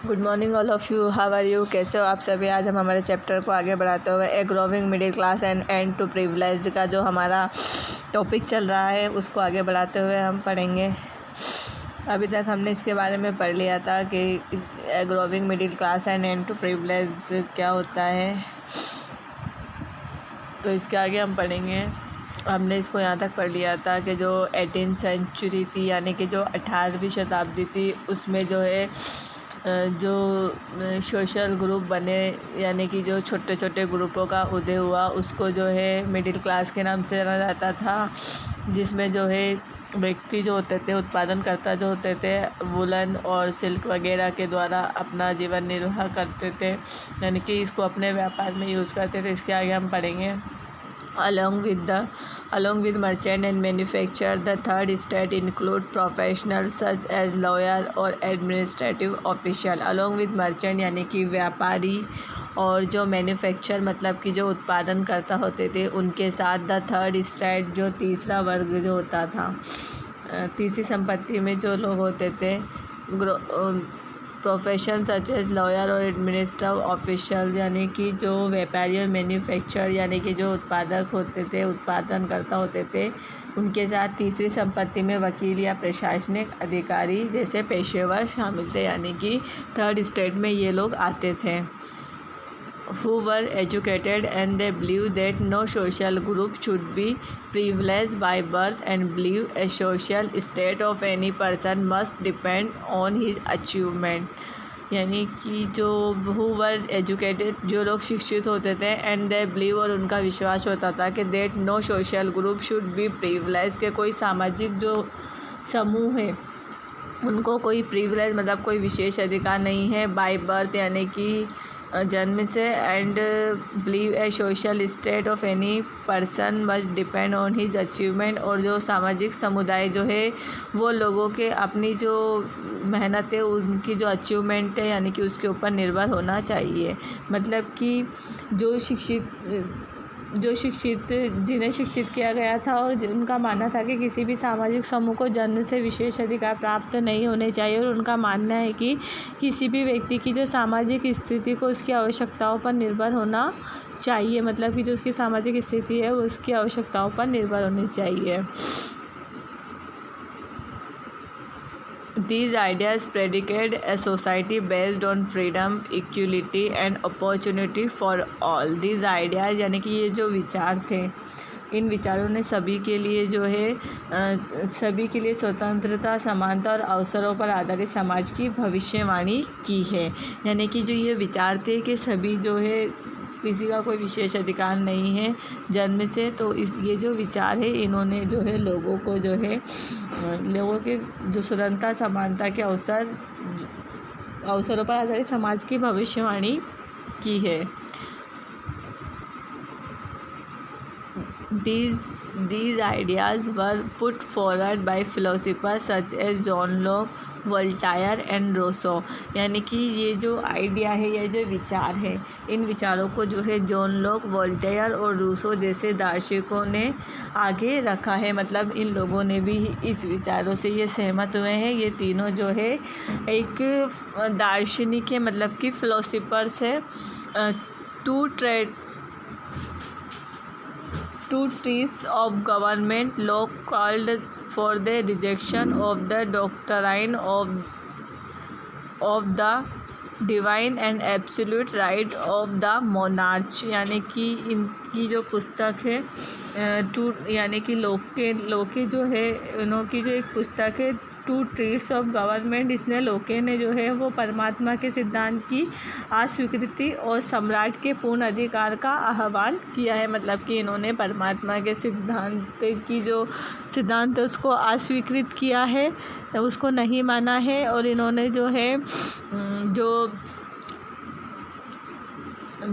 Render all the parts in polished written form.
Good morning all of you, how are you? कैसे हो आप सभी? आज हम हमारे चैप्टर को आगे बढ़ाते हुए a growing middle class and end to privilege का जो हमारा टॉपिक चल रहा है उसको आगे बढ़ाते हुए हम पढ़ेंगे। अभी तक हमने इसके बारे में पढ़ लिया था कि a growing middle class and end to privilege क्या होता है, तो इसके आगे हम पढ़ेंगे। हमने इसको यहाँ तक पढ़ लिया था कि जो 18th सेंचुरी थी, यानी कि जो 18वीं शताब्दी थी, उसमें जो है जो सोशल ग्रुप बने, यानी कि जो छोटे छोटे ग्रुपों का उदय हुआ, उसको जो है मिडिल क्लास के नाम से जाना जाता था, जिसमें जो है व्यक्ति जो होते थे, उत्पादनकर्ता जो होते थे, वुलन और सिल्क वगैरह के द्वारा अपना जीवन निर्वाह करते थे, यानी कि इसको अपने व्यापार में यूज़ करते थे। इसके आगे हम पढ़ेंगे। Along with merchant and manufacturer, the third state include professionals such as lawyer or administrative official. Along with merchant यानी कि व्यापारी, और जो मैन्युफैक्चर मतलब कि जो उत्पादन करता होते थे, उनके साथ द थर्ड स्टेट जो तीसरा वर्ग जो होता था, तीसरी संपत्ति में जो लोग होते थे, प्रोफेशन सच एज लॉयर और एडमिनिस्ट्रेटिव ऑफिशियल, यानी कि जो व्यापारी और मैन्युफैक्चर यानी कि जो उत्पादक होते थे, उत्पादनकर्ता होते थे, उनके साथ तीसरी संपत्ति में वकील या प्रशासनिक अधिकारी जैसे पेशेवर शामिल थे, यानी कि थर्ड स्टेट में ये लोग आते थे। Who were educated and they believed that no social group should be privileged by birth and believe a social state of any person must depend on his achievement, यानी कि जो who were educated, जो लोग शिक्षित होते थे, and they believe, और उनका विश्वास होता था कि that no social group should be privileged, के कोई सामाजिक जो समूह है उनको कोई प्रिविलेज मतलब कोई विशेष अधिकार नहीं है, बाय बर्थ यानी कि जन्म से, and believe A social state of any person must depend on his achievement, और जो सामाजिक समुदाय जो है वो लोगों के अपनी जो मेहनत है, उनकी जो अचीवमेंट है, यानी कि उसके ऊपर निर्भर होना चाहिए। मतलब कि जो शिक्षित जिन्हें शिक्षित किया गया था, और उनका मानना था कि किसी भी सामाजिक समूह को जन्म से विशेष अधिकार प्राप्त नहीं होने चाहिए, और उनका मानना है कि किसी भी व्यक्ति की जो सामाजिक स्थिति को उसकी आवश्यकताओं पर निर्भर होना चाहिए, मतलब कि जो उसकी सामाजिक स्थिति है वो उसकी आवश्यकताओं पर निर्भर होनी चाहिए। These ideas predicate a society based on freedom, equality and opportunity for all. These ideas यानी कि ये जो विचार थे, इन विचारों ने सभी के लिए जो है सभी के लिए स्वतंत्रता, समानता और अवसरों पर आधारित समाज की भविष्यवाणी की है। यानी कि जो ये विचार थे कि सभी जो है किसी का कोई विशेष अधिकार नहीं है जन्म से, तो ये जो विचार है, इन्होंने जो है लोगों को जो है लोगों के जो स्वतंत्रता, समानता के अवसरों पर आधारित समाज की भविष्यवाणी की है। These ideas were put forward by philosophers such as John Locke, Voltaire and Rousseau, यानी कि ये जो आइडिया है, ये जो विचार है, इन विचारों को जो है जॉन लॉक, वोल्टायर और रूसो जैसे दार्शनिकों ने आगे रखा है। मतलब इन लोगों ने भी इस विचारों से ये सहमत हुए हैं। ये तीनों जो है एक दार्शनिक है, मतलब कि फिलोसोफर्स है। Two treats of government law called for the rejection of the doctrine of the divine and absolute right of the monarch, यानी कि इनकी जो पुस्तक है यानी कि लोके जो है, इनकी जो एक पुस्तक है टू ट्रीट्स ऑफ गवर्नमेंट, इसने लोके ने जो है वो परमात्मा के सिद्धांत की अस्वीकृति और सम्राट के पूर्ण अधिकार का आह्वान किया है। मतलब कि इन्होंने परमात्मा के सिद्धांत की जो सिद्धांत है उसको अस्वीकृत किया है, उसको नहीं माना है, और इन्होंने जो है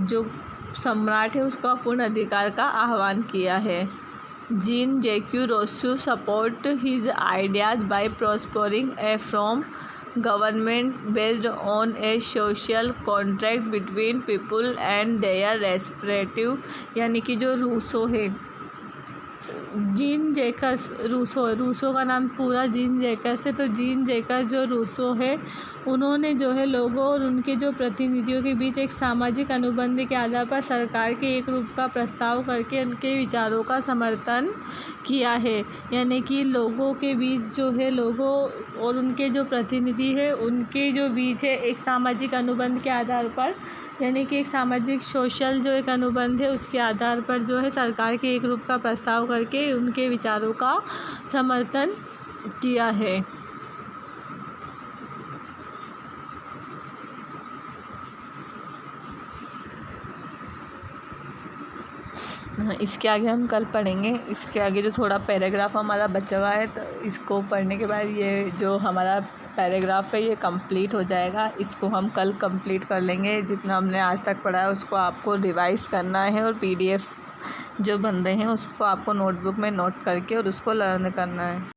जो सम्राट है उसका पूर्ण अधिकार का आह्वान किया है। Jean Jacques Rousseau support his ideas by proposing a form government based on a social contract between people and their respective, यानी कि जो रूसो है, जीन जैकस रूसो का नाम पूरा जीन जैकस है, तो जीन जैकस जो रूसो है उन्होंने जो है लोगों और उनके जो प्रतिनिधियों के बीच एक सामाजिक अनुबंध के आधार पर सरकार के एक रूप का प्रस्ताव करके उनके विचारों का समर्थन किया है। यानी कि लोगों के बीच जो है लोगों और उनके जो प्रतिनिधि है उनके जो बीच है एक सामाजिक अनुबंध के आधार पर, यानी कि एक सामाजिक सोशल जो एक अनुबंध है उसके आधार पर जो है सरकार के एक रूप का प्रस्ताव करके उनके विचारों का समर्थन किया है। इसके आगे हम कल पढ़ेंगे। इसके आगे जो थोड़ा पैराग्राफ हमारा बचा हुआ है तो इसको पढ़ने के बाद ये जो हमारा पैराग्राफ है ये कंप्लीट हो जाएगा। इसको हम कल कंप्लीट कर लेंगे। जितना हमने आज तक पढ़ा है उसको आपको रिवाइज़ करना है और PDF जो बन रहे हैं उसको आपको नोटबुक में नोट करके और उसको लर्न करना है।